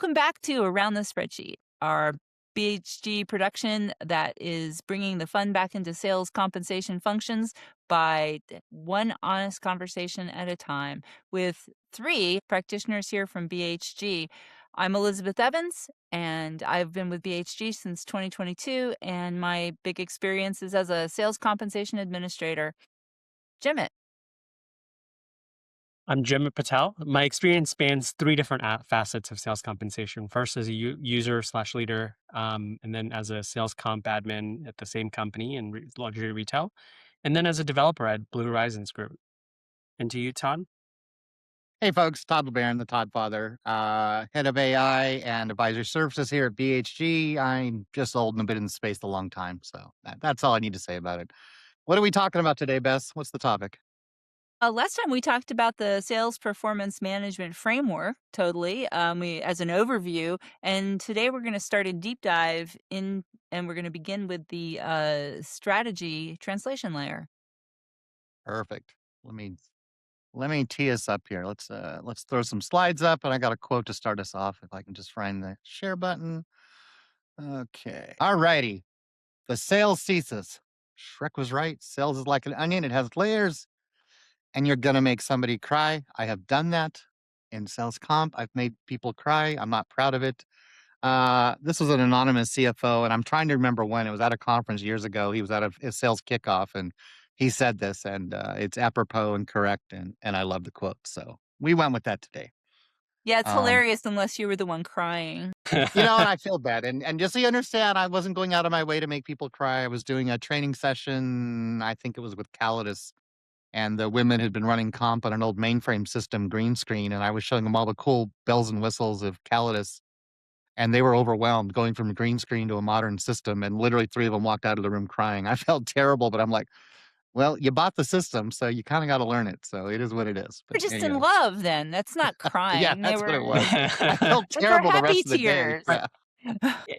Welcome back to Around the Spreadsheet, our BHG production that is bringing the fun back into sales compensation functions by one honest conversation at a time with three practitioners here from BHG. I'm Elizabeth Evans, and I've been with BHG since 2022, and my big experience is as a sales compensation administrator. Jimit. I'm Jimit Patel. My experience spans three different facets of sales compensation. First, as a user/leader, and then as a sales comp admin at the same company in luxury retail, and then as a developer at Blue Horizons Group. And to you, Todd? Hey folks, Todd LeBaron, the Todd Father, head of AI and advisory services here at BHG. I'm just old and have been in the space a long time, so that's all I need to say about it. What are we talking about today, Bess? What's the topic? Last time we talked about the sales performance management framework, totally, we as an overview, and today we're going to start a deep dive in, and we're going to begin with the strategy translation layer. Perfect. Let me let me tee us up here. Let's throw some slides up, and I got a quote to start us off. If I can just find the share button. Okay. All righty. The sales thesis. Shrek was right. Sales is like an onion. It has layers, and you're gonna make somebody cry. I have done that in sales comp. I've made people cry. I'm not proud of it. This was an anonymous CFO, and I'm trying to remember when. It was at a conference years ago. He was at a sales kickoff, and he said this, and it's apropos and correct, and I love the quote. So we went with that today. Yeah, it's Um, hilarious unless you were the one crying. and I feel bad, and just so you understand, I wasn't going out of my way to make people cry. I was doing a training session. I think it was with Calidus, and the women had been running comp on an old mainframe system green screen, and I was showing them all the cool bells and whistles of Calidus, and they were overwhelmed going from a green screen to a modern system, and literally 3 of them walked out of the room crying. I felt terrible, but I'm like, "Well, you bought the system, so you kinda gotta learn it, so it is what it is." They're But just in anyway, love then, that's not yeah, crying, they that's what it were was. I felt those are terrible the happy rest of the day. tears. Right. Yeah.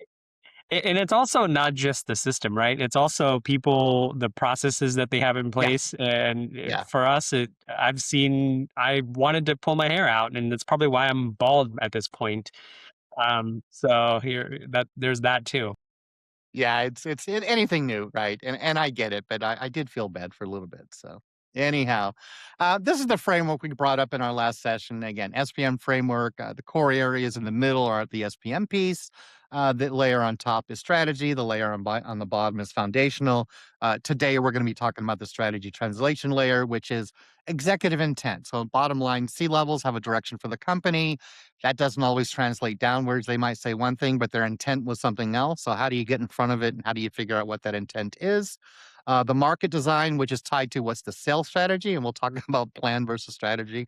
And it's also not just the system, right? It's also people, the processes that they have in Yeah, place. And yeah. for us, I wanted to pull my hair out, and it's probably why I'm bald at this point. So there's that too. Yeah, it's anything new, right? And I get it, but I did feel bad for a little bit. So anyhow, this is the framework we brought up in our last session. Again, SPM framework. The core areas in the middle are the SPM piece. The layer on top is strategy. The layer on the bottom is foundational. Today, we're going to be talking about the strategy translation layer, which is executive intent. So, bottom line, C levels have a direction for the company. That doesn't always translate downwards. They might say one thing, but their intent was something else. So, how do you get in front of it and how do you figure out what that intent is? The market design, which is tied to what's the sales strategy, and we'll talk about plan versus strategy.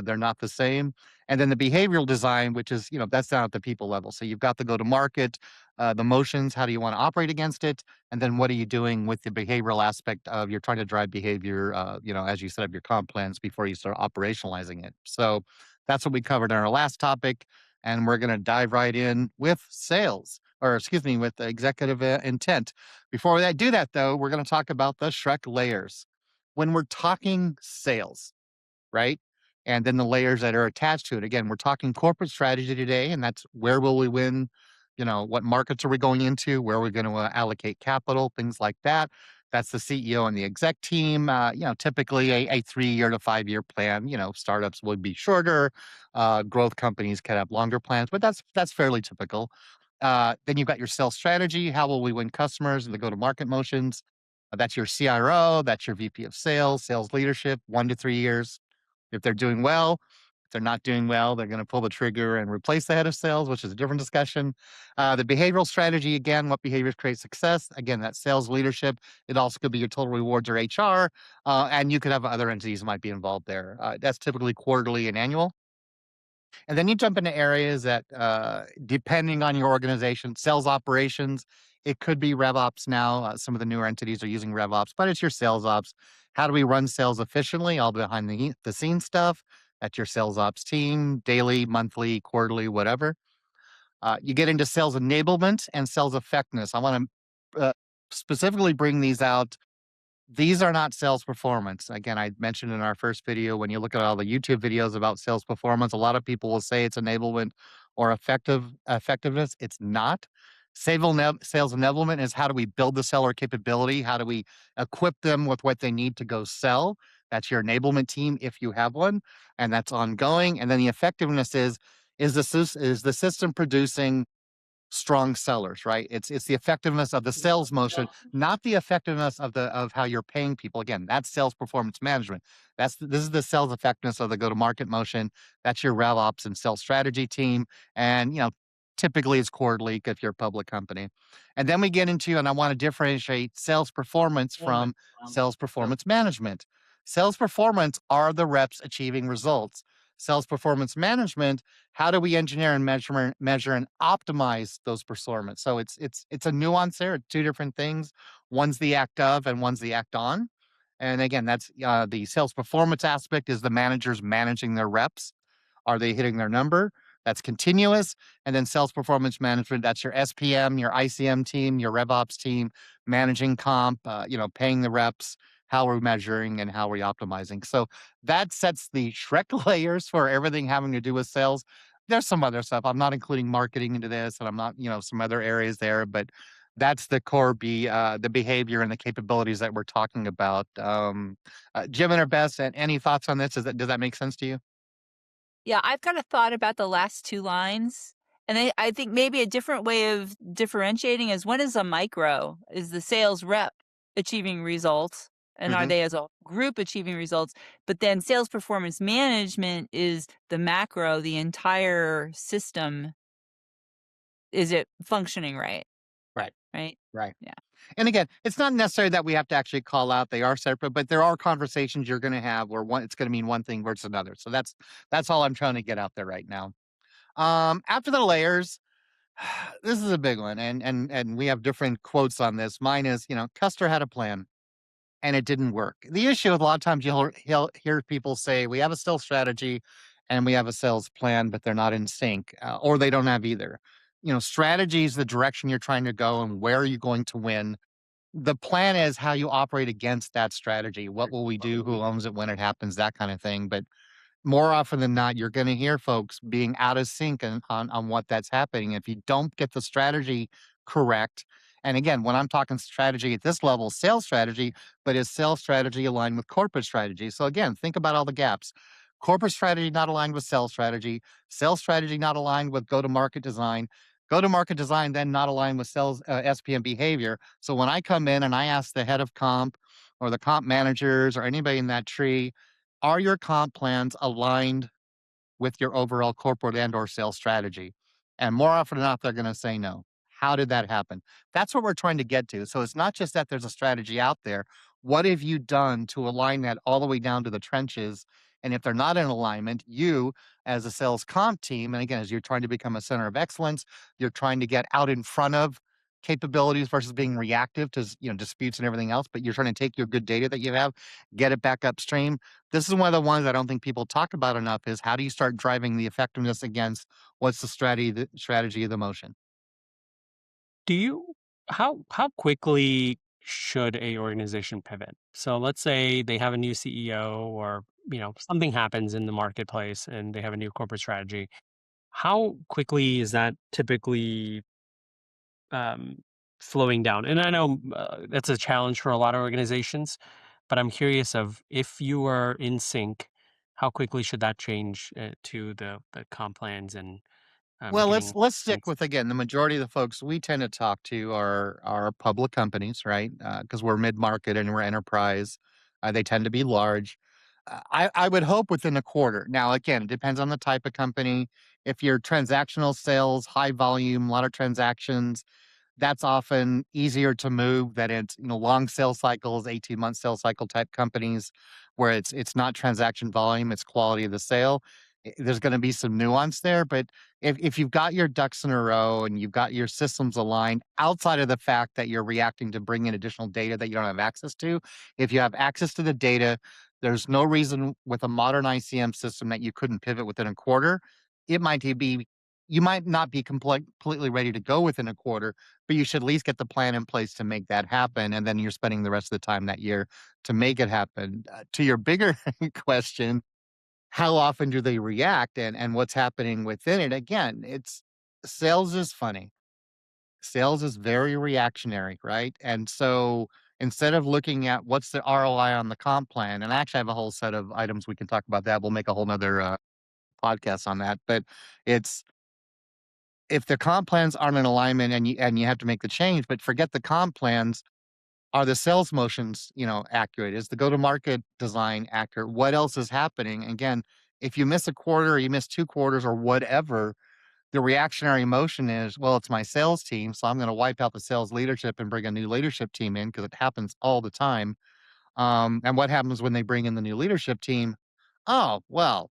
They're not the same. And then the behavioral design, which is, that's down at the people level. So you've got the go to market, the motions, how do you want to operate against it? And then what are you doing with the behavioral aspect of you're trying to drive behavior, as you set up your comp plans before you start operationalizing it. So that's what we covered in our last topic. And we're going to dive right in with sales, or excuse me, with the executive intent. Before I do that, though, we're going to talk about the Shrek layers. When we're talking sales, right? And then the layers that are attached to it. Again, we're talking corporate strategy today, and that's where will we win? What markets are we going into? Where are we going to allocate capital? Things like that. That's the CEO and the exec team. Typically a 3 year to 5 year plan. Startups would be shorter. Growth companies can have longer plans, but that's fairly typical. Then you've got your sales strategy. How will we win customers and the go to market motions? That's your CRO. That's your VP of sales, sales leadership, 1 to 3 years. If they're doing well, if they're not doing well, they're going to pull the trigger and replace the head of sales, which is a different discussion. The behavioral strategy, again, what behaviors create success? Again, that sales leadership. It also could be your total rewards or HR, and you could have other entities that might be involved there. That's typically quarterly and annual. And then you jump into areas that, depending on your organization, sales operations, it could be RevOps now. Some of the newer entities are using RevOps, but it's your sales ops. How do we run sales efficiently? All behind the scenes stuff. That's your sales ops team, daily, monthly, quarterly, whatever. You get into sales enablement and sales effectiveness. I want to specifically bring these out. These are not sales performance. Again, I mentioned in our first video, when you look at all the YouTube videos about sales performance, a lot of people will say it's enablement or effectiveness. It's not. Sales enablement is how do we build the seller capability? How do we equip them with what they need to go sell? That's your enablement team if you have one, and that's ongoing. And then the effectiveness is the system producing strong sellers, right? It's the effectiveness of the sales motion, not the effectiveness of how you're paying people. Again, that's sales performance management. This is the sales effectiveness of the go-to-market motion. That's your rev ops and sales strategy team. And typically it's quarterly if you're a public company. And then we get into, and I want to differentiate sales performance from sales performance management. Sales performance are the reps achieving results. Sales performance management, how do we engineer and measure and optimize those performance? So it's a nuance there, two different things. One's the act of and one's the act on. And again, that's the sales performance aspect is the managers managing their reps. Are they hitting their number? That's continuous. And then sales performance management, that's your SPM, your ICM team, your RevOps team, managing comp, paying the reps, how we're measuring and how we're optimizing. So that sets the Shrek layers for everything having to do with sales. There's some other stuff. I'm not including marketing into this, and I'm not, some other areas there, but that's the core the behavior and the capabilities that we're talking about. Jim and our best, and any thoughts on this? Does that make sense to you? Yeah, I've kinda thought about the last 2 lines, and I think maybe a different way of differentiating is what is a micro? Is the sales rep achieving results, and are Hmm. they as a group achieving results? But then sales performance management is the macro, the entire system, is it functioning right, Right. right? Right. Yeah. And again, it's not necessary that we have to actually call out they are separate, but there are conversations you're going to have where one it's going to mean one thing versus another. So that's all I'm trying to get out there right now. After the layers, this is a big one, and we have different quotes on this. Mine is, Custer had a plan and it didn't work. The issue with a lot of times you'll hear people say we have a sales strategy and we have a sales plan, but they're not in sync, or they don't have either. Strategy is the direction you're trying to go and where are you going to win. The plan is how you operate against that strategy. What will we do? Who owns it when it happens? That kind of thing. But more often than not, you're going to hear folks being out of sync on what that's happening. If you don't get the strategy correct, and again, when I'm talking strategy at this level, sales strategy, but is sales strategy aligned with corporate strategy? So again, think about all the gaps. Corporate strategy not aligned with sales strategy not aligned with go to market design then not aligned with sales SPM behavior. So when I come in and I ask the head of comp or the comp managers or anybody in that tree, are your comp plans aligned with your overall corporate and or sales strategy? And more often than not, they're going to say no. How did that happen? That's what we're trying to get to. So it's not just that there's a strategy out there. What have you done to align that all the way down to the trenches? And if they're not in alignment, you as a sales comp team, and again, as you're trying to become a center of excellence, you're trying to get out in front of capabilities versus being reactive to disputes and everything else, but you're trying to take your good data that you have, get it back upstream. This is one of the ones I don't think people talk about enough is how do you start driving the effectiveness against what's the strategy of the motion? Do you how quickly should a organization pivot? So let's say they have a new CEO or something happens in the marketplace and they have a new corporate strategy. How quickly is that typically um, slowing down? And I know that's a challenge for a lot of organizations, but I'm curious of if you are in sync, how quickly should that change to the comp plans and Well, let's getting let's stick things? with again the majority of the folks we tend to talk to are public companies, right? Because we're mid market and we're enterprise. They tend to be large. I would hope within a quarter. Now, again, it depends on the type of company. If you're transactional sales, high volume, a lot of transactions, that's often easier to move than it's, long sales cycles, 18-month sales cycle type companies where it's not transaction volume, it's quality of the sale. There's going to be some nuance there, but if you've got your ducks in a row and you've got your systems aligned outside of the fact that you're reacting to bring in additional data that you don't have access to, if you have access to the data, there's no reason with a modern ICM system that you couldn't pivot within a quarter. It might be you might not be completely ready to go within a quarter, but you should at least get the plan in place to make that happen, and then you're spending the rest of the time that year to make it happen. To your bigger question, how often do they react, and what's happening within it. Again, it's sales is funny. Sales is very reactionary, right? And so instead of looking at what's the ROI on the comp plan, and I actually have a whole set of items we can talk about that. We'll make a whole nother podcast on that. But it's if the comp plans aren't in alignment and you have to make the change, but forget the comp plans, are the sales motions, accurate? Is the go-to-market design accurate? What else is happening? Again, if you miss a quarter or you miss 2 quarters or whatever, the reactionary motion is, well, it's my sales team, so I'm gonna wipe out the sales leadership and bring a new leadership team in because it happens all the time. And what happens when they bring in the new leadership team? Oh, well,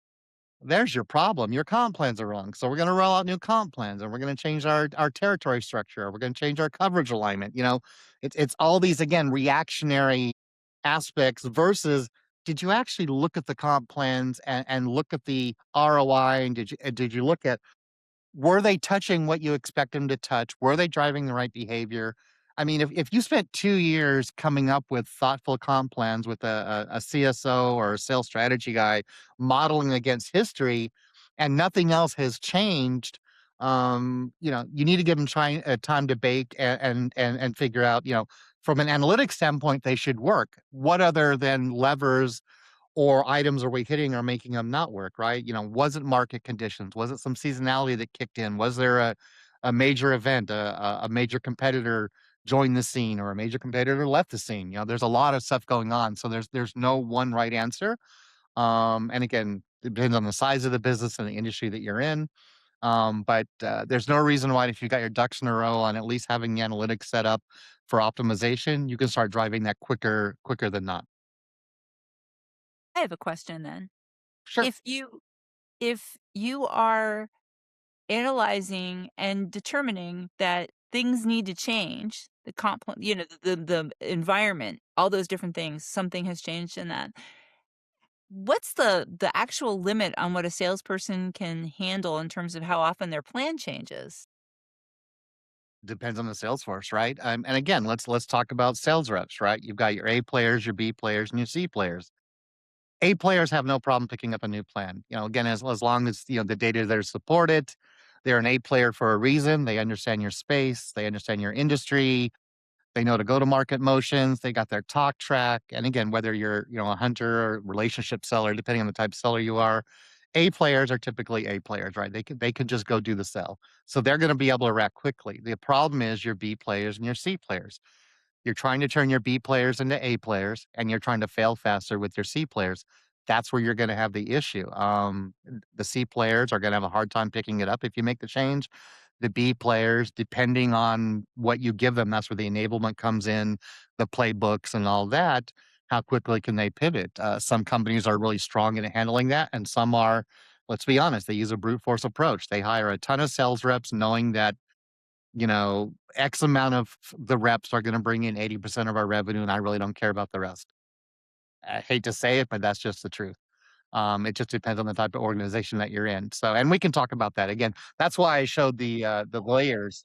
there's your problem. Your comp plans are wrong. So we're going to roll out new comp plans and we're going to change our territory structure. We're going to change our coverage alignment. It's all these again reactionary aspects versus did you actually look at the comp plans and look at the ROI and did you look at were they touching what you expect them to touch? Were they driving the right behavior? I mean, if you spent 2 years coming up with thoughtful comp plans with a CSO or a sales strategy guy modeling against history and nothing else has changed, you need to give them time to bake and figure out, from an analytics standpoint, they should work. What other than levers or items are we hitting or making them not work, right? Was it market conditions? Was it some seasonality that kicked in? Was there a major event, a major competitor joined the scene or a major competitor left the scene? There's a lot of stuff going on. So there's no one right answer. And again, it depends on the size of the business and the industry that you're in. But there's no reason why if you got your ducks in a row on at least having the analytics set up for optimization, you can start driving that quicker than not. I have a question then. Sure. If you are analyzing and determining that things need to change, the environment, all those different things, something has changed in that. What's the actual limit on what a salesperson can handle in terms of how often their plan changes? Depends on the sales force, right? And again, let's talk about sales reps, right? You've got your A players, your B players, and your C players. A players have no problem picking up a new plan. Again, as long as the data there support it, they're an A player for a reason. They understand your space, they understand your industry, they know to go to market motions, they got their talk track. And again, whether you're a hunter or relationship seller, depending on the type of seller you are, A players are typically A players, right? They can just go do the sell. So they're going to be able to react quickly. The problem is your B players and your C players. You're trying to turn your B players into A players, and you're trying to fail faster with your C players. That's where you're gonna have the issue. The C players are gonna have a hard time picking it up if you make the change. The B players, depending on what you give them, that's where the enablement comes in, the playbooks and all that. How quickly can they pivot? Some companies are really strong in handling that, and some are, let's be honest, they use a brute force approach. They hire a ton of sales reps knowing that X amount of the reps are gonna bring in 80% of our revenue, and I really don't care about the rest. I hate to say it, but that's just the truth. It just depends on the type of organization that you're in. So and we can talk about that. Again, that's why I showed the layers.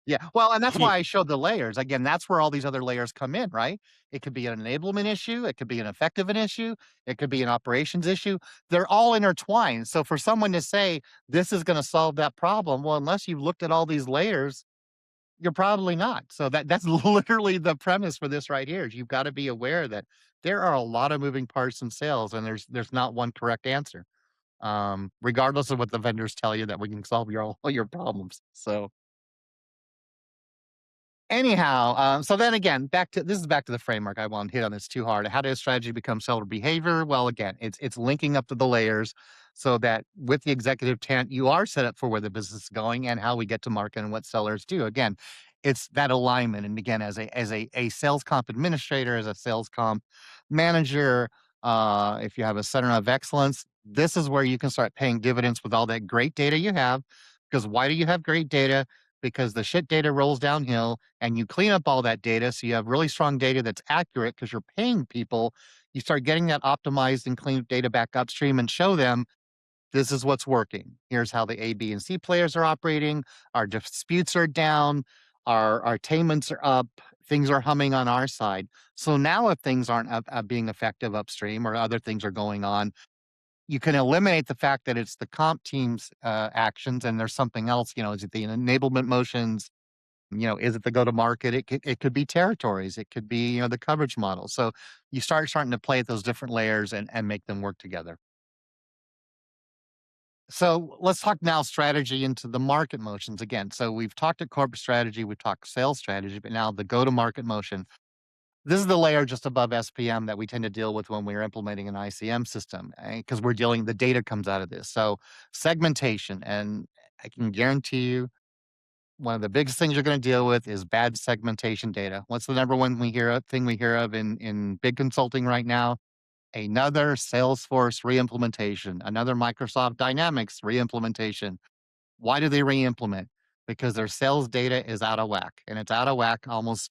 Yeah, well, and that's why I showed the layers. Again, that's where all these other layers come in, right? It could be an enablement issue, it could be an effective issue, it could be an operations issue. They're all intertwined. So for someone to say, "This is gonna solve that problem," well, unless you've looked at all these layers, you're probably not. So that's literally the premise for this right here, is you've gotta be aware that there are a lot of moving parts in sales, and there's not one correct answer, regardless of what the vendors tell you that we can solve all your problems. So anyhow, so then again, back to the framework. I won't hit on this too hard. How does strategy become seller behavior? Well, again, it's linking up to the layers so that with the executive tent, you are set up for where the business is going and how we get to market and what sellers do. Again, it's that alignment. And again, as a sales comp administrator, as a sales comp manager, if you have a center of excellence, this is where you can start paying dividends with all that great data you have. Because why do you have great data? Because the shit data rolls downhill and you clean up all that data so you have really strong data that's accurate because you're paying people. You start getting that optimized and clean data back upstream and show them this is what's working. Here's how the A, B, and C players are operating. Our disputes are down. Our attainments are up. Things are humming on our side. So now if things aren't being effective upstream or other things are going on, you can eliminate the fact that it's the comp team's actions and there's something else. Is it the enablement motions? Is it the go to market? It could be territories. It could be the coverage model. So you starting to play at those different layers and make them work together. So let's talk now strategy into the market motions again. So we've talked at corporate strategy, we've talked sales strategy, but now the go to market motion. This is the layer just above SPM that we tend to deal with when we're implementing an ICM system because we're dealing, the data comes out of this. So segmentation, and I can guarantee you one of the biggest things you're going to deal with is bad segmentation data. What's the number one thing we hear of in big consulting right now? Another Salesforce reimplementation, another Microsoft Dynamics reimplementation. Why do they re-implement? Because their sales data is out of whack, and it's out of whack almost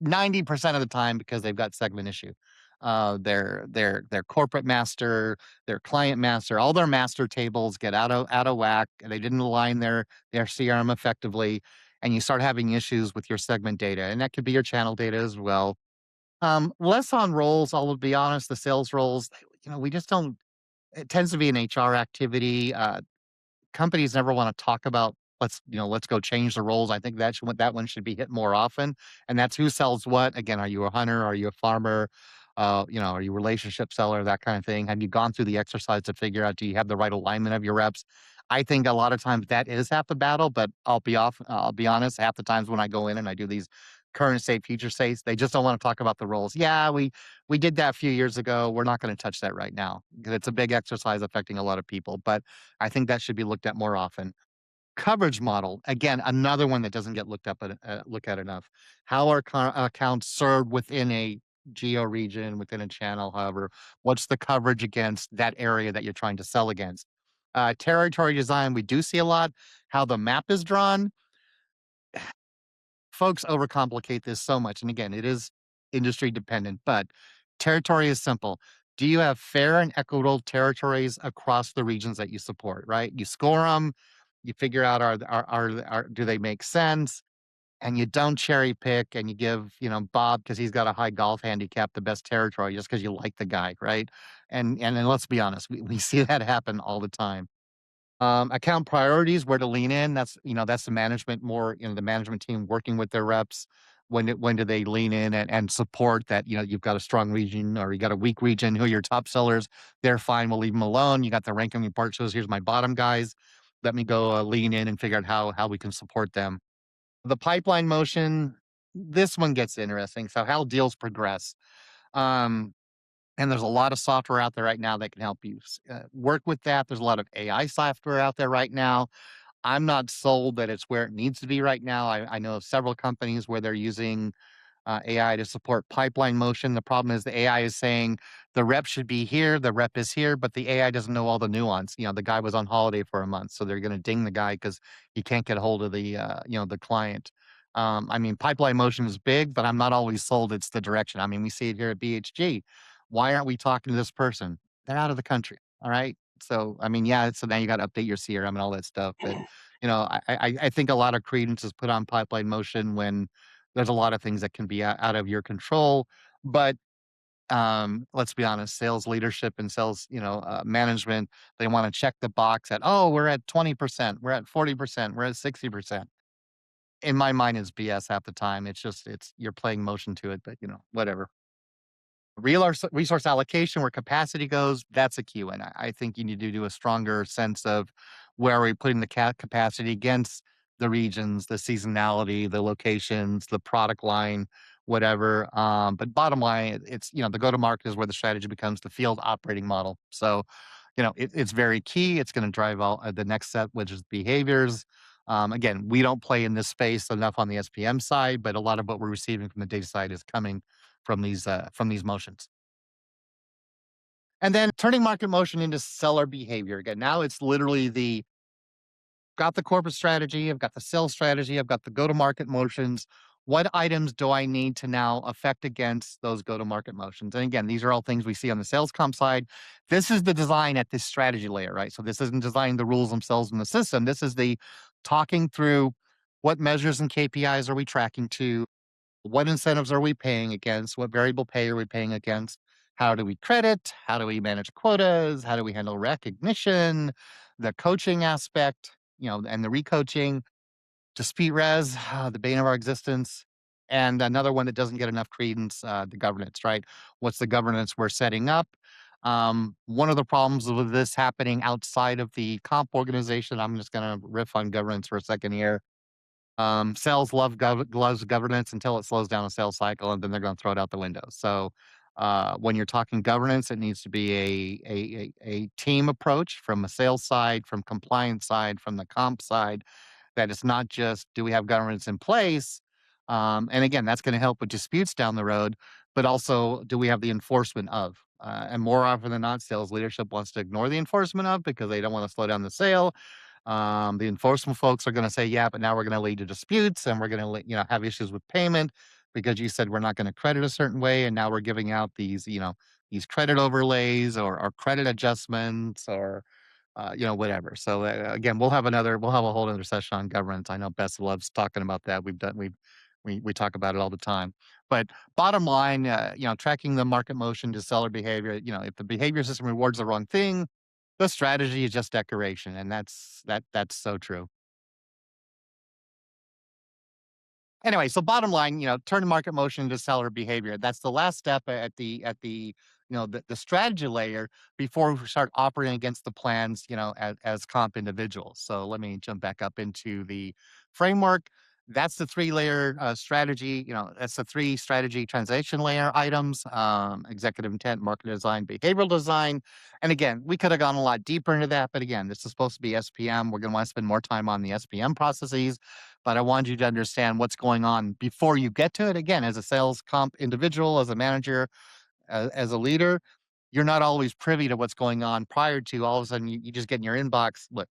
90% of the time because they've got segment issue. Their corporate master, their client master, all their master tables get out of whack, and they didn't align their CRM effectively, and you start having issues with your segment data, and that could be your channel data as well. Less on roles, I'll be honest, the sales roles, we just don't, it tends to be an HR activity. Companies never want to talk about let's go change the roles. I think that one should be hit more often, and that's who sells what. Again, are you a hunter? Are you a farmer? Are you a relationship seller? That kind of thing. Have you gone through the exercise to figure out, do you have the right alignment of your reps? I think a lot of times that is half the battle, but I'll be honest. Half the times when I go in and I do these current state, future states, they just don't want to talk about the roles. Yeah, we did that a few years ago. We're not going to touch that right now because it's a big exercise affecting a lot of people. But I think that should be looked at more often. Coverage model, again, another one that doesn't get look at enough. How are accounts served within a geo region, within a channel? However, what's the coverage against that area that you're trying to sell against? Territory design, we do see a lot. How the map is drawn, folks overcomplicate this so much. And again, it is industry dependent, but territory is simple. Do you have fair and equitable territories across the regions that you support, right? You score them, you figure out do they make sense? And you don't cherry pick and you give, Bob, because he's got a high golf handicap, the best territory just because you like the guy, right? And then let's be honest, we see that happen all the time. Account priorities, where to lean in. That's the management more, the management team working with their reps. When do they lean in and support that, you've got a strong region or you got a weak region, who are your top sellers? They're fine. We'll leave them alone. You got the ranking report shows, here's my bottom guys. Let me go lean in and figure out how we can support them. The pipeline motion, this one gets interesting. So how deals progress. Um, and there's a lot of software out there right now that can help you work with that. There's a lot of AI software out there right now. I'm not sold that it's where it needs to be right now. I know of several companies where they're using AI to support pipeline motion. The problem is the AI is saying the rep should be here, the rep is here, but the AI doesn't know all the nuance. The guy was on holiday for a month, so they're going to ding the guy because he can't get a hold of the client. I mean, pipeline motion is big, but I'm not always sold it's the direction. I mean, we see it here at BHG. Why aren't we talking to this person? They're out of the country. All right. So, I mean, yeah, so now you got to update your CRM and all that stuff. But, I think a lot of credence is put on pipeline motion when there's a lot of things that can be out of your control. But let's be honest, sales leadership and sales, management, they want to check the box at, oh, we're at 20%, we're at 40%, we're at 60%. In my mind, it's BS half the time. It's you're playing motion to it, but whatever. Resource allocation, where capacity goes, that's a key one. I think you need to do a stronger sense of where are we putting the capacity against the regions, the seasonality, the locations, the product line, whatever. But bottom line, it's the go to market is where the strategy becomes the field operating model. So, it's very key. It's going to drive all the next set, which is behaviors. Again, we don't play in this space enough on the SPM side, but a lot of what we're receiving from the data side is coming from these motions. And then turning market motion into seller behavior. Again, now it's literally the got the corporate strategy, I've got the sales strategy, I've got the go-to-market motions. What items do I need to now affect against those go-to-market motions? And again, these are all things we see on the sales comp side. This is the design at this strategy layer, right? So this isn't designing the rules themselves in the system. This is the talking through what measures and KPIs are we tracking to, what incentives are we paying against? What variable pay are we paying against? How do we credit? How do we manage quotas? How do we handle recognition? The coaching aspect, and the recoaching, dispute res, the bane of our existence. And another one that doesn't get enough credence, the governance, right? What's the governance we're setting up? One of the problems with this happening outside of the comp organization, I'm just going to riff on governance for a second here. Sales loves governance until it slows down a sales cycle, and then they're going to throw it out the window. So, when you're talking governance, it needs to be a team approach from a sales side, from compliance side, from the comp side. That it's not just do we have governance in place, and again, that's going to help with disputes down the road, but also do we have the enforcement of? And more often than not, sales leadership wants to ignore the enforcement of because they don't want to slow down the sale. The enforcement folks are going to say, "Yeah, but now we're going to lead to disputes, and we're going to, have issues with payment because you said we're not going to credit a certain way, and now we're giving out these credit overlays or credit adjustments or whatever." So again, we'll have a whole other session on governance. I know Bess loves talking about that. We talk about it all the time. But bottom line, tracking the market motion to seller behavior. If the behavior system rewards the wrong thing, the strategy is just decoration, and that's so true. Anyway, so bottom line, turn market motion into seller behavior. That's the last step at the the strategy layer before we start operating against the plans, as comp individuals. So let me jump back up into the framework. That's the three-layer strategy. That's the three strategy translation layer items: executive intent, market design, behavioral design. And again, we could have gone a lot deeper into that, but again, this is supposed to be SPM. We're going to want to spend more time on the SPM processes, but I wanted you to understand what's going on before you get to it. Again, as a sales comp individual, as a manager, as a leader, you're not always privy to what's going on prior to all of a sudden you just get in your inbox. Look,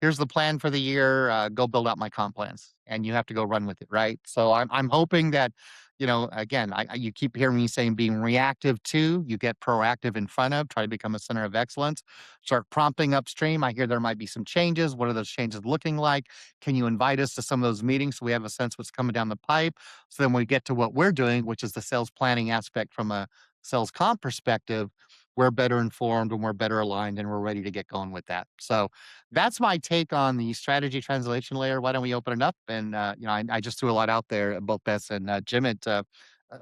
here's the plan for the year. Go build out my comp plans, and you have to go run with it, right? So I'm hoping that, again, you keep hearing me saying being reactive to, you get proactive in front of, try to become a center of excellence, start prompting upstream. I hear there might be some changes. What are those changes looking like? Can you invite us to some of those meetings so we have a sense what's coming down the pipe? So then we get to what we're doing, which is the sales planning aspect from a sales comp perspective. We're better informed and we're better aligned and we're ready to get going with that. So that's my take on the strategy translation layer. Why don't we open it up? And I just threw a lot out there, both Bess and Jimit.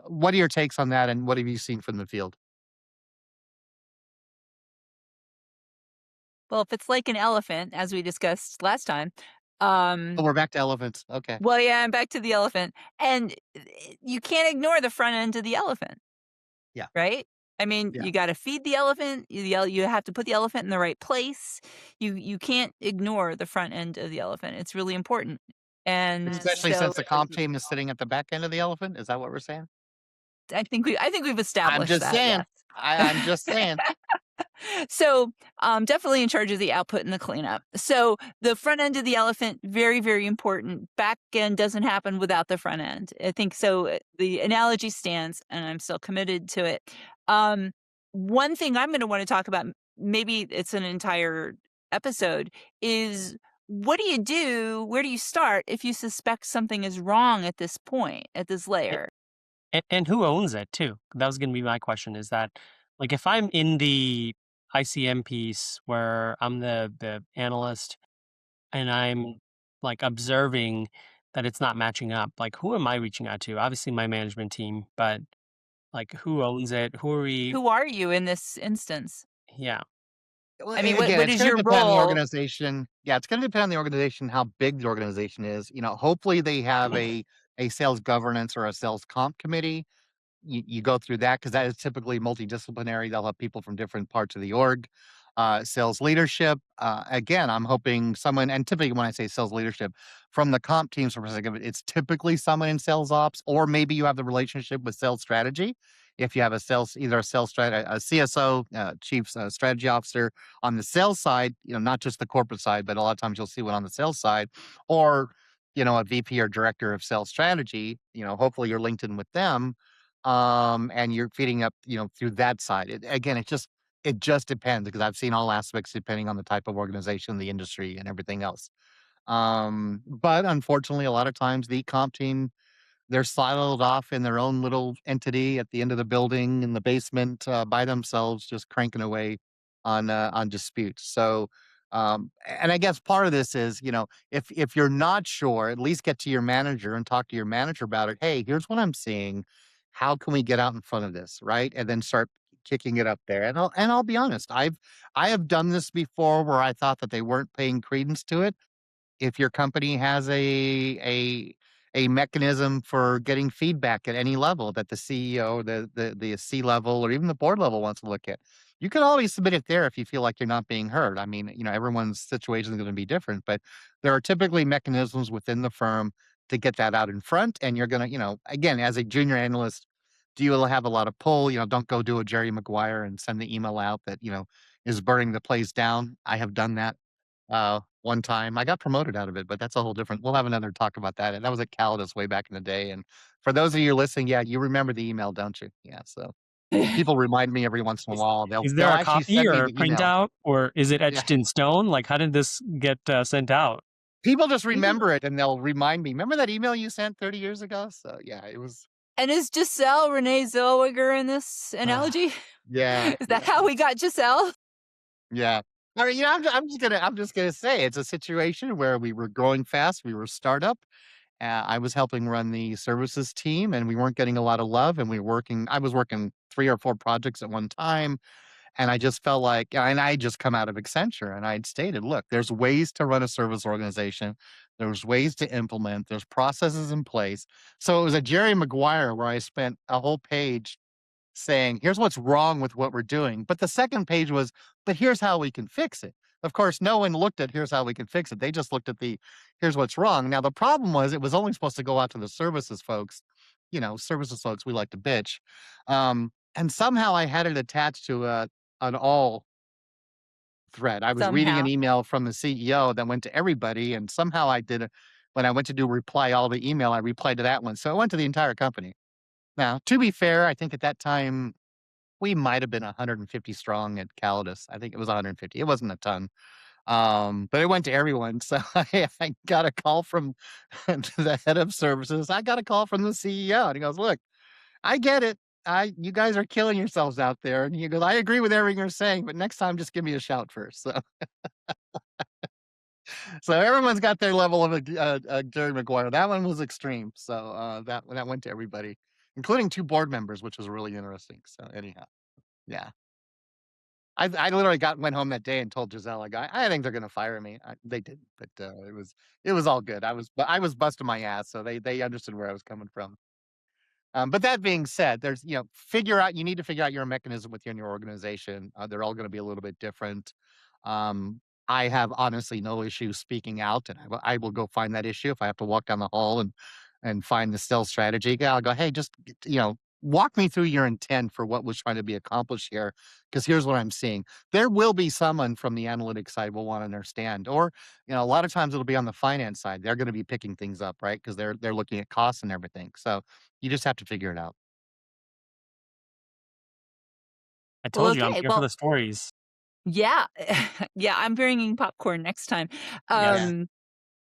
What are your takes on that, and what have you seen from the field? Well, if it's like an elephant, as we discussed last time, Oh, we're back to elephants. Okay. well, yeah, I'm back to the elephant, and you can't ignore the front end of the elephant, Yeah. right? I mean, Yeah. you gotta feed the elephant, you have to put the elephant in the right place. You can't ignore the front end of the elephant, it's really important. And Especially so, since the comp team is sitting at the back end of the elephant. Is that what we're saying? I think we've I'm established just that, yes. saying. I'm just saying. So, definitely in charge of the output and the cleanup. So, the front end of the elephant, very, very important. Back end doesn't happen without the front end. I think so. The analogy stands, and I'm still committed to it. Um, One thing I'm going to want to talk about, maybe it's an entire episode, is what do you do? Where do you start if you suspect something is wrong at this point, at this layer? And who owns it too? That was gonna be my question, is that, like, if I'm in the ICM piece where I'm the analyst and I'm, like, observing that it's not matching up, like, who am I reaching out to? Obviously, my management team, but, like, who owns it? Who are we? Who are you in this instance? Yeah. Well, I mean, what again, what it's is going to your depend on the role? organization. Yeah, it's going to depend on the organization, how big the organization is. Hopefully they have a sales governance or a sales comp committee. You go through that because that is typically multidisciplinary. They'll have people from different parts of the org. Sales leadership. Again, I'm hoping someone, and typically when I say sales leadership, from the comp team's perspective, it's typically someone in sales ops, or maybe you have the relationship with sales strategy. If you have either a sales strategy, a CSO, chief strategy officer on the sales side, not just the corporate side, but a lot of times you'll see one on the sales side, or a VP or director of sales strategy. Hopefully you're linked in with them, and you're feeding up, through that side. Again, it just depends because I've seen all aspects depending on the type of organization, the industry, and everything else. But unfortunately, a lot of times the comp team they're siloed off in their own little entity at the end of the building in the basement by themselves, just cranking away on disputes. So, and I guess part of this is, if you're not sure, at least get to your manager and talk to your manager about it. Hey, here's what I'm seeing. How can we get out in front of this, right? And then start kicking it up there. And I'll be honest, I have done this before where I thought that they weren't paying credence to it. If your company has a mechanism for getting feedback at any level that the CEO, the C level, or even the board level wants to look at, you can always submit it there if you feel like you're not being heard. I mean, everyone's situation is going to be different, but there are typically mechanisms within the firm to get that out in front. And you're going to, again, as a junior analyst, do you have a lot of pull? Don't go do a Jerry Maguire and send the email out that, is burning the place down. I have done that one time. I got promoted out of it, but that's a whole different we'll have another talk about that, and that was at Calidus way back in the day, and for those of you listening, yeah, you remember the email, don't you? Yeah, so people remind me every once in a Is while. They'll is they'll there a actually copy send me or a the email. printout, or is it Yeah. etched in stone? Like, how did this get, sent out? People just Mhm. remember it, and they'll remind me, "Remember that email you sent 30 years ago?" So, yeah, it was And is Giselle Renee Zellweger in this analogy? yeah, Is that yeah, how we got Giselle? yeah. I mean, I'm just gonna say it's a situation where we were growing fast, we were a startup. I was helping run the services team, and we weren't getting a lot of love, and I was working 3 or 4 projects at one time, and I just felt like and I just come out of Accenture, and I'd stated, "Look, there's ways to run a service organization. There's ways to implement. There's processes in place." So it was a Jerry Maguire where I spent a whole page saying, "Here's what's wrong with what we're doing." But the second page was, "But here's how we can fix it." Of course, no one looked at "Here's how we can fix it." They just looked at the "Here's what's wrong." Now, the problem was it was only supposed to go out to the services folks. Services folks, we like to bitch. And somehow I had it attached to an all thread. I was reading an Somehow. email from the CEO that went to everybody, and somehow when I went to do reply all the email, I replied to that one. So it went to the entire company. Now, to be fair, I think at that time we might have been 150 strong at Calidus. I think it was 150. It wasn't a ton. But it went to everyone. So I got a call from the head of services. I got a call from the CEO, and he goes, "Look, I get it. You guys are killing yourselves out there." And he goes, "I agree with everything you're saying, but next time just give me a shout first." So everyone's got their level of Jerry Maguire. That one was extreme. So that went to everybody, including 2 board members, which was really interesting. So anyhow, yeah. I literally went home that day and told Giselle, I think they're gonna fire me." They didn't, but, it was all good. I was busting my ass, so they understood where I was coming from. But that being said, you need to figure out your mechanism within your organization. They're all gonna be a little bit different. Um, I have honestly no issue speaking out, and I will go find that issue if I have to walk down the hall and find the sales strategy. Yeah, I'll go, "Hey, just, walk me through your intent for what was trying to be accomplished here, because here's what I'm seeing." There will be someone from the analytics side will wanna understand, or, a lot of times it'll be on the finance side. They're gonna be picking things up, right? Because they 'Cause they're looking at costs and everything. So you just have to figure it out. I Well, told you I'm okay. here for Well, the stories. yeah. Yeah, I'm bringing popcorn next time. Yeah. Yes. Um,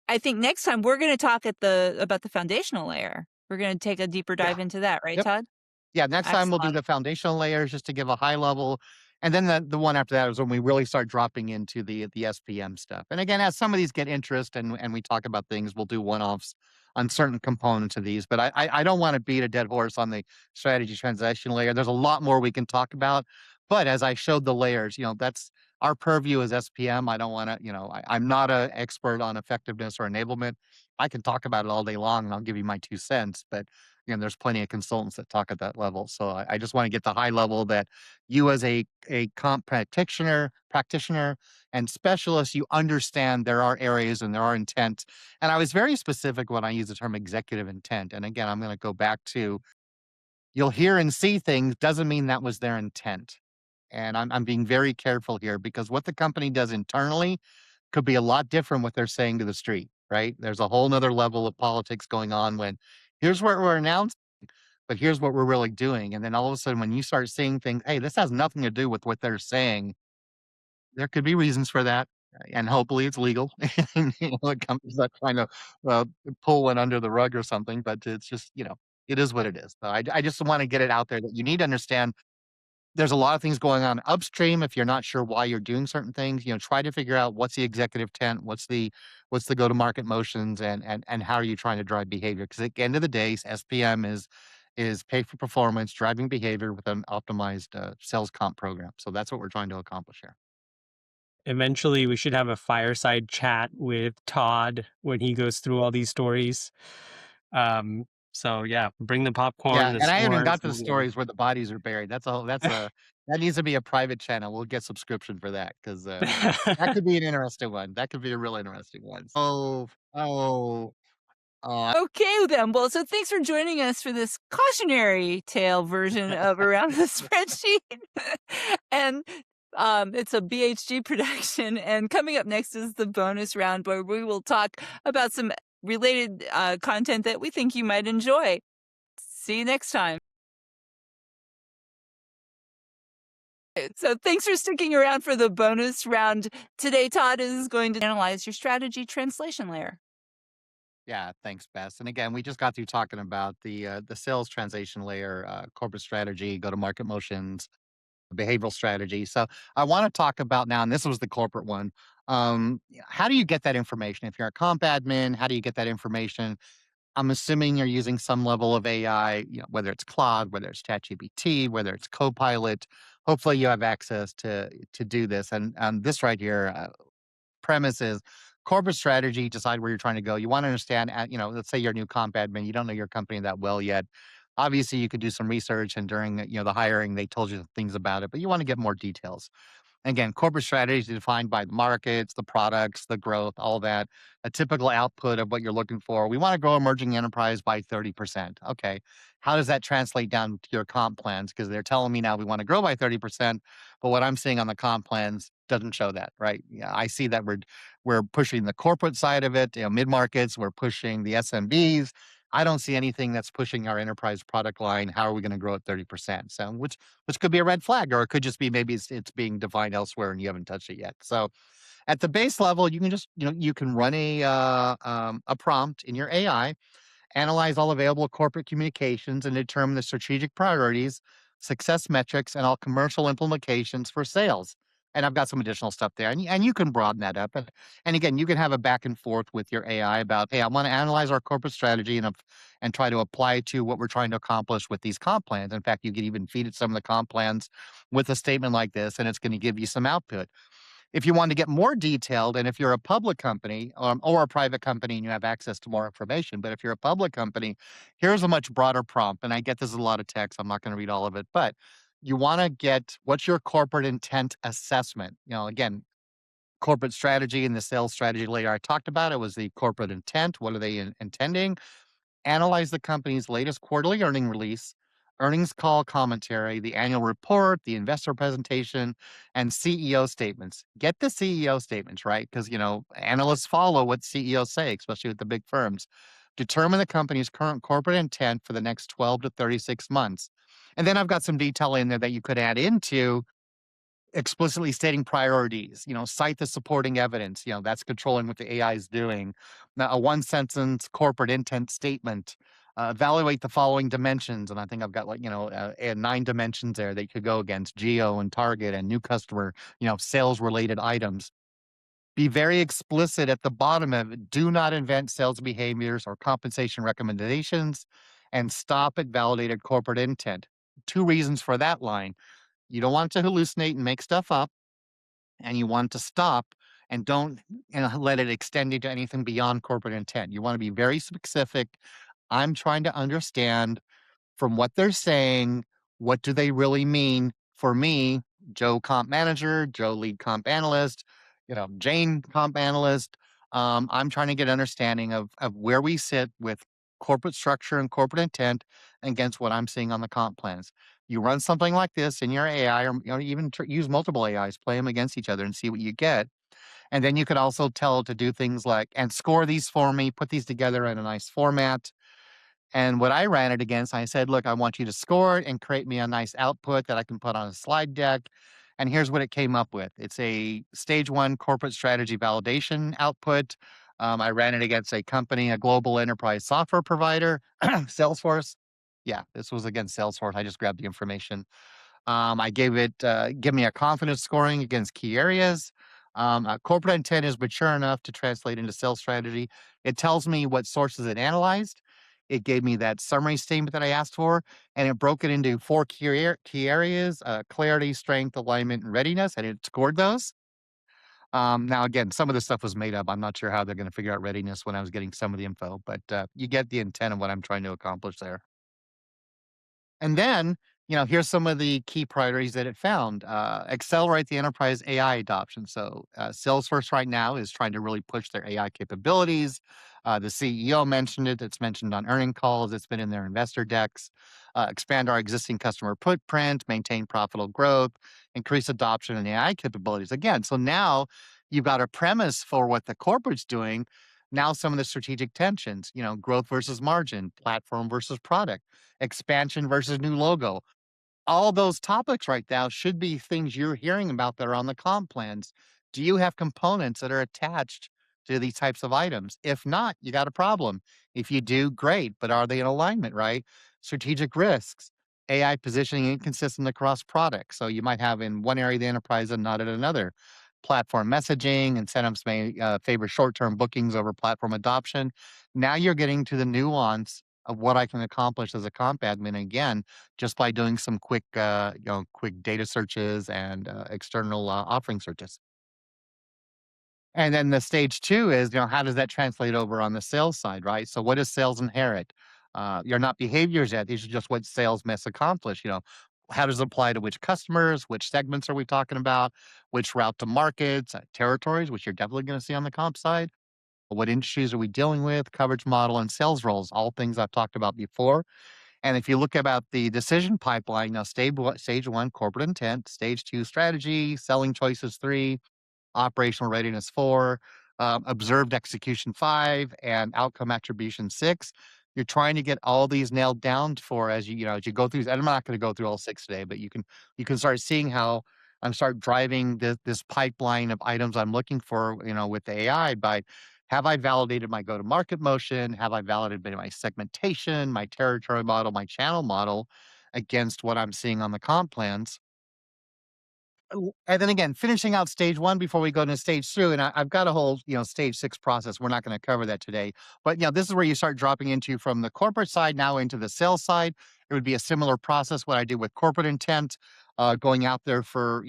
I think next time we're gonna talk about the foundational layer. We're gonna take a deeper Yeah. dive into that, right, Yep. Todd? Yeah, next time we'll do Excellent. the foundational layers just to give a high level, and then the one after that is when we really start dropping into the SPM stuff. And again, as some of these get interest and we talk about things, we'll do one-offs on certain components of these, but I don't wanna beat a dead horse on the strategy transaction layer. There's a lot more we can talk about, but as I showed the layers, that's our purview is SPM. I don't wanna, I'm not an expert on effectiveness or enablement. I can talk about it all day long, and I'll give you my 2 cents, but there's plenty of consultants that talk at that level. So I just want to get the high level that you as a comp practitioner and specialist, you understand there are areas and there are intent. And I was very specific when I use the term executive intent. And again, I'm going to go back to you'll hear and see things doesn't mean that was their intent. And I'm being very careful here because what the company does internally could be a lot different what they're saying to the street, right? There's a whole nother level of politics going on when here's what we're announcing, but here's what we're really doing. And then all of a sudden, when you start seeing things, hey, this has nothing to do with what they're saying, there could be reasons for that. and hopefully it's legal. And, the company's not trying to uh, pull one under the rug or something, but it's just, it is what it is. So I just want to get it out there that you need to understand there's a lot of things going on upstream. If you're not sure why you're doing certain things, try to figure out what's the executive tent, what's the go to market motions, and how are you trying to drive behavior? Because at the end of the day, SPM is pay for performance, driving behavior with an optimized sales comp program. So that's what we're trying to accomplish here. Eventually, we should have a fireside chat with Todd when he goes through all these stories. So yeah, bring the popcorn, Yeah, the and I haven't s'mores. got to the stories where the bodies are buried. That needs to be a private channel. We'll get subscription for that because that could be an interesting one. That could be a real interesting one. Oh, Okay, then. Well, so thanks for joining us for this cautionary tale version of Around the Spreadsheet. And it's a BHG production. And coming up next is the bonus round where we will talk about some related content that we think you might enjoy. See you next time. So thanks for sticking around for the bonus round. Today, Todd is going to analyze your strategy translation layer. yeah, thanks, Bess. And again, we just got through talking about the sales translation layer, corporate strategy, go to market motions, behavioral strategy. So I want to talk about now, and this was the corporate one. How do you get that information? If you're a comp admin, how do you get that information? I'm assuming you're using some level of AI, whether it's Claude, whether it's ChatGPT, whether it's Copilot. Hopefully, you have access to do this. And this right here, premise is corporate strategy. Decide where you're trying to go. You want to understand. Let's say you're a new comp admin. You don't know your company that well yet. Obviously, you could do some research, and during the hiring, they told you things about it, but you want to get more details. Again, corporate strategy is defined by the markets, the products, the growth, all that. A typical output of what you're looking for. We want to grow emerging enterprise by 30%. Okay. How does that translate down to your comp plans? Because they're telling me now we want to grow by 30%, but what I'm seeing on the comp plans doesn't show that, right? Yeah, I see that we're pushing the corporate side of it, mid markets, we're pushing the SMBs. I don't see anything that's pushing our enterprise product line. How are we going to grow at 30%? So, which could be a red flag, or it could just be maybe it's being defined elsewhere and you haven't touched it yet. So at the base level, you can just you can run a prompt in your AI, analyze all available corporate communications, and determine the strategic priorities, success metrics, and all commercial implications for sales. And I've got some additional stuff there, and you can broaden that up. And again, you can have a back and forth with your AI about, hey, I want to analyze our corporate strategy and try to apply it to what we're trying to accomplish with these comp plans. In fact, you could even feed it some of the comp plans with a statement like this, and it's going to give you some output. If you want to get more detailed, and if you're a public company or a private company and you have access to more information, but if you're a public company, here's a much broader prompt. And I get this is a lot of text. I'm not going to read all of it, but you want to get what's your corporate intent assessment? Again, corporate strategy and the sales strategy layer I talked about, it was the corporate intent. What are they intending? Analyze the company's latest quarterly earning release, earnings call commentary, the annual report, the investor presentation, and CEO statements. Get the CEO statements, right? Because, analysts follow what CEOs say, especially with the big firms. Determine the company's current corporate intent for the next 12 to 36 months. And then I've got some detail in there that you could add into explicitly stating priorities, cite the supporting evidence, that's controlling what the AI is doing. Now, a one sentence corporate intent statement, evaluate the following dimensions. And I think I've got and 9 dimensions there that you could go against geo and target and new customer, sales related items. Be very explicit at the bottom of it. Do not invent sales behaviors or compensation recommendations and stop at validated corporate intent. Two reasons for that line. You don't want to hallucinate and make stuff up, and you want to stop and don't let it extend into anything beyond corporate intent. You want to be very specific. I'm trying to understand from what they're saying, what do they really mean for me, Joe comp manager, Joe lead comp analyst, Jane comp analyst. I'm trying to get understanding of where we sit with corporate structure and corporate intent against what I'm seeing on the comp plans. You run something like this in your AI, or even use multiple AIs, play them against each other, and see what you get. And then you could also tell it to do things like and score these for me, put these together in a nice format. And what I ran it against, I said, look, I want you to score it and create me a nice output that I can put on a slide deck. And here's what it came up with. It's a stage one corporate strategy validation output. I ran it against a company, a global enterprise software provider, Salesforce. Yeah, this was against Salesforce. I just grabbed the information. I gave it, give me a confidence scoring against key areas. Corporate intent is mature enough to translate into sales strategy. It tells me what sources it analyzed. It gave me that summary statement that I asked for, and it broke it into four key areas: clarity, strength, alignment, and readiness. And it scored those. Now, again, some of the stuff was made up. I'm not sure how they're going to figure out readiness when I was getting some of the info, but you get the intent of what I'm trying to accomplish there. And then, here's some of the key priorities that it found. Accelerate the enterprise AI adoption. So, Salesforce right now is trying to really push their AI capabilities. The CEO mentioned it. It's mentioned on earning calls. It's been in their investor decks. Expand our existing customer footprint, maintain profitable growth, increase adoption and AI capabilities. Again, so now you've got a premise for what the corporate's doing. Now, some of the strategic tensions, growth versus margin, platform versus product, expansion versus new logo. All those topics right now should be things you're hearing about that are on the comp plans. Do you have components that are attached to these types of items? If not, you got a problem. If you do, great, but are they in alignment, right? Strategic risks, AI positioning inconsistent across products. So you might have in one area of the enterprise and not in another. Platform messaging, incentives may favor short term bookings over platform adoption. Now you're getting to the nuance of what I can accomplish as a comp admin again just by doing some quick data searches and external offering searches. And then the stage two is, how does that translate over on the sales side, right? So what does sales inherit? You're not behaviors yet. These are just what sales must accomplish. How does it apply to which customers? Which segments are we talking about? Which route to markets, territories, which you're definitely going to see on the comp side? What industries are we dealing with? Coverage model and sales roles, all things I've talked about before. And if you look about the decision pipeline, now stage one, corporate intent, stage two, strategy, selling choices three, operational readiness 4, observed execution 5, and outcome attribution 6. You're trying to get all these nailed down for as you go through. And I'm not going to go through all 6 today, but you can start seeing how I'm start driving this pipeline of items I'm looking for, with the AI by have I validated my go-to-market motion? Have I validated my segmentation, my territory model, my channel model against what I'm seeing on the comp plans? And then again, finishing out stage one before we go into stage two, and I've got a whole, stage six process. We're not going to cover that today. But, this is where you start dropping into from the corporate side now into the sales side. It would be a similar process, what I did with corporate intent, going out there for,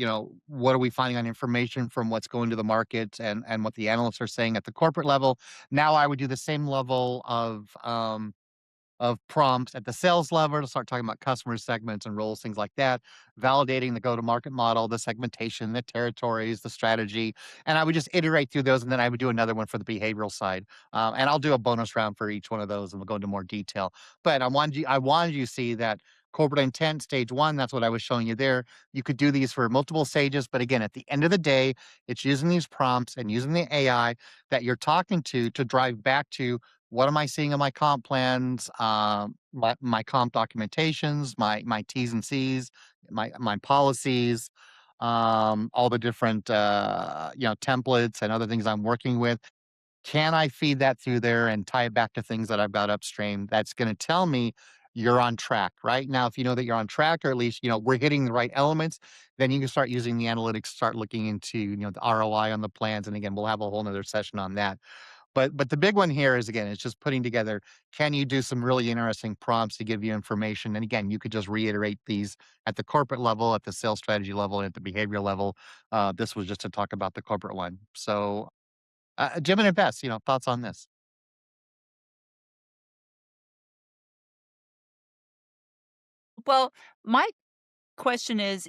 what are we finding on information from what's going to the market and what the analysts are saying at the corporate level. Now I would do the same level of prompts at the sales level to start talking about customer segments and roles, things like that, validating the go-to-market model, the segmentation, the territories, the strategy, and I would just iterate through those, and then I would do another one for the behavioral side, and I'll do a bonus round for each one of those, and we'll go into more detail. But I wanted you to see that corporate intent stage one. That's what I was showing you there. You could do these for multiple stages, but again, at the end of the day, it's using these prompts and using the AI that you're talking to drive back to what am I seeing in my comp plans, my comp documentations, my T's and C's, my policies, all the different templates and other things I'm working with. Can I feed that through there and tie it back to things that I've got upstream? That's going to tell me you're on track, right? Now, if you know that you're on track, or at least we're hitting the right elements, then you can start using the analytics, start looking into the ROI on the plans. And again, we'll have a whole nother session on that. But the big one here is, again, it's just putting together, can you do some really interesting prompts to give you information? And again, you could just reiterate these at the corporate level, at the sales strategy level, and at the behavioral level. This was just to talk about the corporate one. So, Jim and Bess, thoughts on this? Well, my question is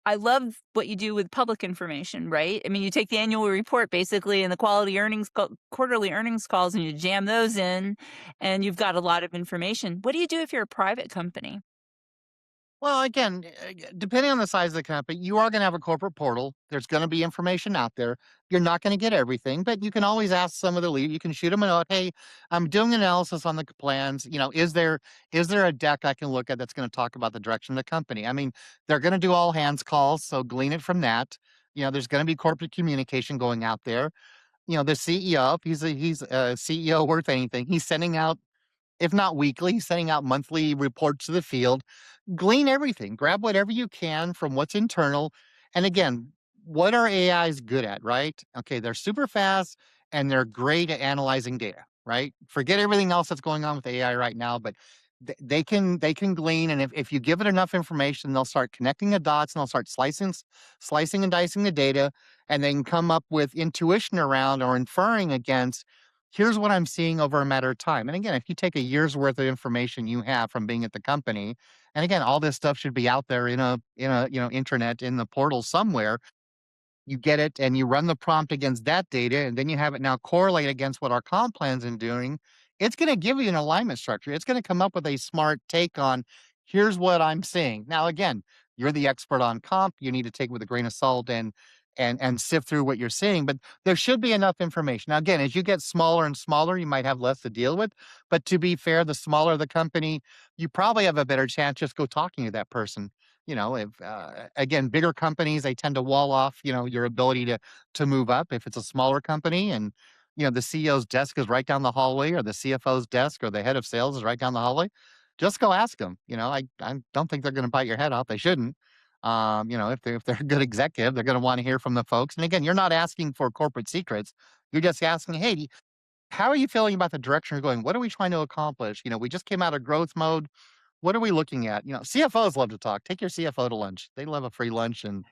I love what you do with public information, right? I mean, you take the annual report basically and the quarterly earnings calls and you jam those in and you've got a lot of information. What do you do if you're a private company? Well, again, depending on the size of the company, you are going to have a corporate portal. There's going to be information out there. You're not going to get everything, but you can always ask some of the lead. You can shoot them a note. Hey, I'm doing analysis on the plans. Is there a deck I can look at that's going to talk about the direction of the company? I mean, they're going to do all hands calls, so glean it from that. There's going to be corporate communication going out there. The CEO, if he's a CEO worth anything, he's sending out, if not weekly, he's sending out monthly reports to the field. Glean everything, grab whatever you can from what's internal. And again, what are AIs good at, right? Okay, they're super fast and they're great at analyzing data, right? Forget everything else that's going on with AI right now, but they can glean, and if you give it enough information, they'll start connecting the dots and they'll start slicing and dicing the data, and they can come up with intuition around or inferring against, here's what I'm seeing over a matter of time. And again, if you take a year's worth of information you have from being at the company, and again, all this stuff should be out there in a internet in the portal somewhere. You get it and you run the prompt against that data, and then you have it now correlate against what our comp plan's in doing. It's going to give you an alignment structure. It's going to come up with a smart take on, here's what I'm seeing. Now, again, you're the expert on comp. You need to take it with a grain of salt and sift through what you're seeing. But there should be enough information. Now, again, as you get smaller and smaller, you might have less to deal with. But to be fair, the smaller the company, you probably have a better chance just go talking to that person. If again, bigger companies, they tend to wall off, your ability to move up. If it's a smaller company and the CEO's desk is right down the hallway, or the CFO's desk or the head of sales is right down the hallway, just go ask them. I don't think they're going to bite your head off. They shouldn't. If they're a good executive, they're going to want to hear from the folks. And again, you're not asking for corporate secrets. You're just asking, hey, how are you feeling about the direction you're going? What are we trying to accomplish? We just came out of growth mode. What are we looking at? CFOs love to talk. Take your CFO to lunch. They love a free lunch and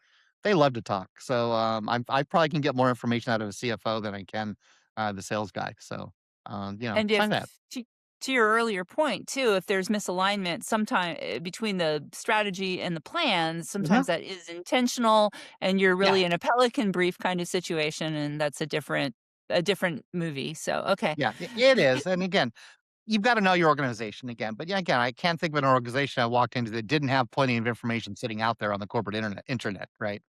they love to talk. So I probably can get more information out of a CFO than I can the sales guy. So And try if that. to to your earlier point too, if there's misalignment sometime between the strategy and the plans, Mhm. sometimes that is intentional and you're Yeah, really in a pelican brief kind of situation, and that's a different movie. So, okay. yeah, it is. And again, you've got to know your organization again. But yeah, again, I can't think of an organization I walked into that didn't have plenty of information sitting out there on the corporate internet, right?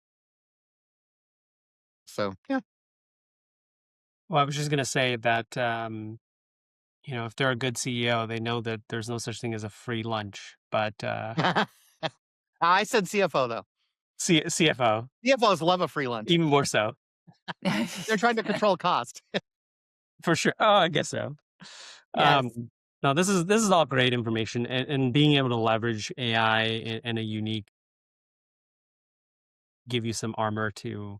So yeah. Well, I was just gonna say that if they're a good CEO, they know that there's no such thing as a free lunch, but I said CFO though. CFO CFOs love a free lunch. even more so They're trying to control cost. for sure. Oh, I guess so. Yes. Um, no, this is all great information, and being able to leverage AI in a unique, give you some armor to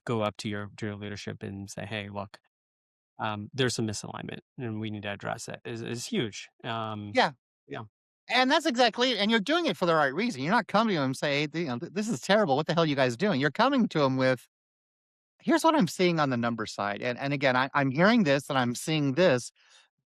go up to your leadership and say, hey, look, there's some misalignment and we need to address it is huge. Yeah. Yeah. And that's exactly it, and you're doing it for the right reason. You're not coming to them and say, "This is terrible. What the hell are you guys doing?" You're coming to them with, "Here's what I'm seeing on the number side, and again, I'm hearing this and I'm seeing this.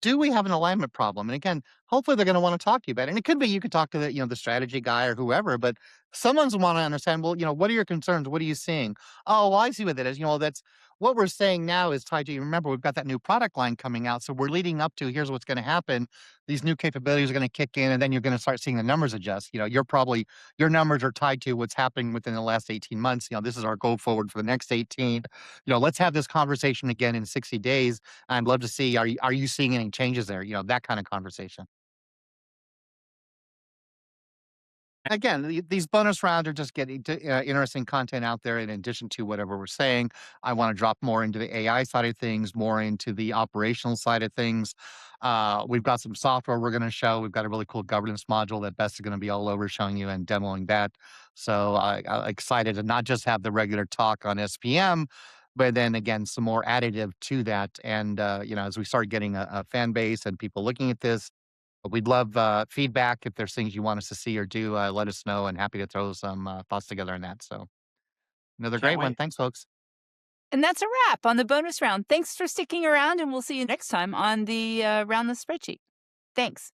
Do we have an alignment problem?" And again, hopefully they're going to want to talk to you about it. And it could be you could talk to the strategy guy or whoever, but someone's want to understand, well, what are your concerns? What are you seeing? Oh, well, I see what that is. That's what we're saying now is tied to, you remember, we've got that new product line coming out. So we're leading up to, here's what's going to happen. These new capabilities are going to kick in, and then you're going to start seeing the numbers adjust. Your numbers are tied to what's happening within the last 18 months. This is our goal forward for the next 18. Let's have this conversation again in 60 days. I'd love to see, are you seeing any changes there? That kind of conversation. Again, these bonus rounds are just getting interesting content out there in addition to whatever we're saying. I want to drop more into the AI side of things, more into the operational side of things. We've got some software we're going to show. We've got a really cool governance module that Best is going to be all over showing you and demoing that. So I'm excited to not just have the regular talk on SPM, but then again, some more additive to that. And, as we start getting a fan base and people looking at this, we'd love feedback. If there's things you want us to see or do, let us know, and happy to throw some thoughts together on that. So, another Can't great one. wait. Thanks, folks. And that's a wrap on the bonus round. Thanks for sticking around, and we'll see you next time on the Round the Spreadsheet. Thanks.